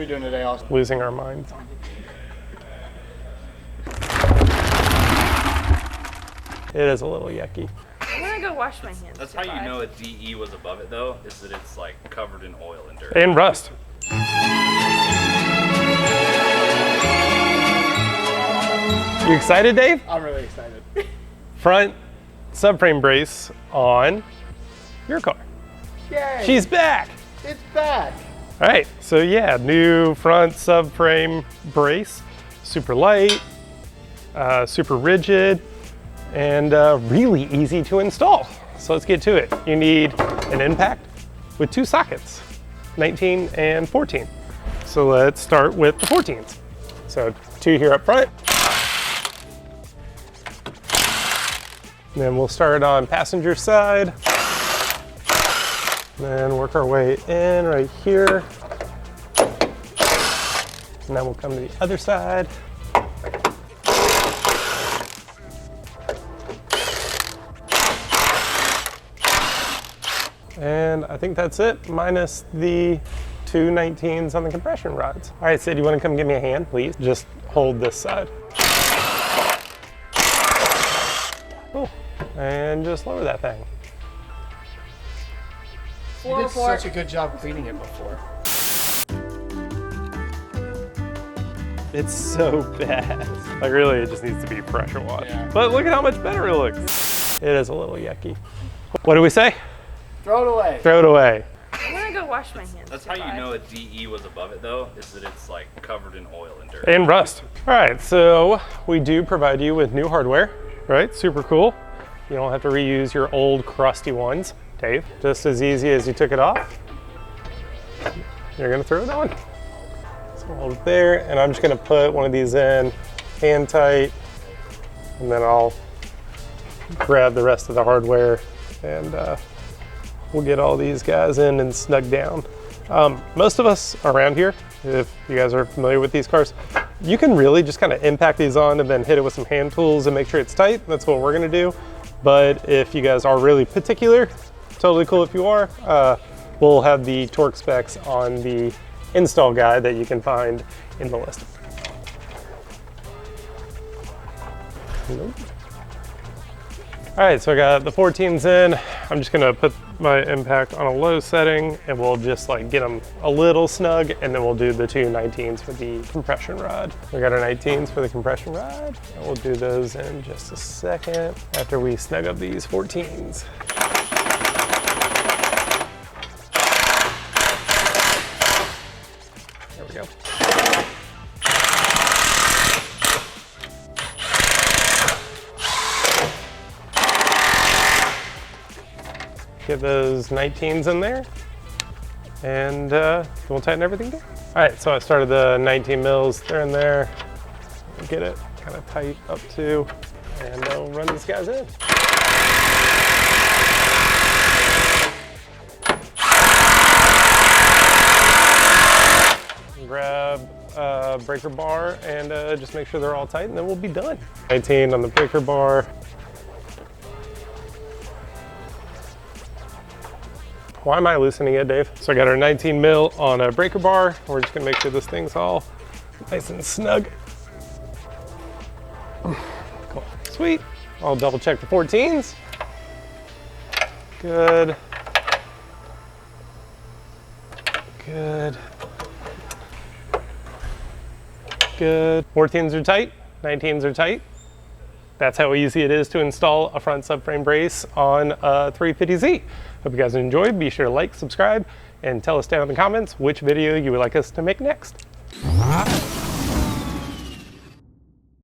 are you doing today, Austin? Losing our minds. It is a little yucky. I'm gonna go wash my hands. That's how you know a DE was above it though, is that it's like covered in oil and dirt. And rust. You excited, Dave? I'm really excited. Front subframe brace on your car. Yay! She's back. It's back. All right, so yeah, new front subframe brace. Super light, super rigid, and really easy to install. So let's get to it. You need an impact with 2 sockets, 19 and 14. So let's start with the 14s. So 2 here up front. And then we'll start on passenger side. Then work our way in right here. And then we'll come to the other side. And I think that's it, minus the 2 19s on the compression rods. All right, Sid, you wanna come give me a hand, please? Just hold this side. Cool. And just lower that thing. You did such a good job cleaning it before. It's so bad. Like really, it just needs to be pressure washed. Yeah. But look at how much better it looks. It is a little yucky. What do we say? Throw it away. Throw it away. I'm gonna go wash my hands. That's how you know a DE was above it though, is that it's like covered in oil and dirt. And rust. All right, so we do provide you with new hardware, right? Super cool. You don't have to reuse your old crusty ones. Dave, just as easy as you took it off, you're gonna throw it on. So hold it there, and I'm just gonna put one of these in hand tight, and then I'll grab the rest of the hardware and we'll get all these guys in and snug down. Most of us around here, if you guys are familiar with these cars, you can really just kind of impact these on and then hit it with some hand tools and make sure it's tight. That's what we're gonna do. But if you guys are really particular, totally cool if you are, we'll have the torque specs on the install guide that you can find in the list. Nope. All right, so I got the 14s in. I'm just gonna put my impact on a low setting and we'll just like get them a little snug, and then we'll do the 2 19s for the compression rod. We got our 19s for the compression rod, and we'll do those in just a second after we snug up these 14s. There we go. Get those 19s in there, and we'll tighten everything down. All right, so I started the 19 mils, they're in there. Get it kind of tight up to, and we'll run these guys in. Grab a breaker bar and just make sure they're all tight, and then we'll be done. 19 on the breaker bar. Why am I loosening it, Dave? So I got our 19 mil on a breaker bar. We're just gonna make sure this thing's all nice and snug. Cool, sweet. I'll double check the 14s. Good. Good. Good. 14s are tight, 19s are tight. That's how easy it is to install a front subframe brace on a 350Z. Hope you guys enjoyed. Be sure to like, subscribe, and tell us down in the comments which video you would like us to make next.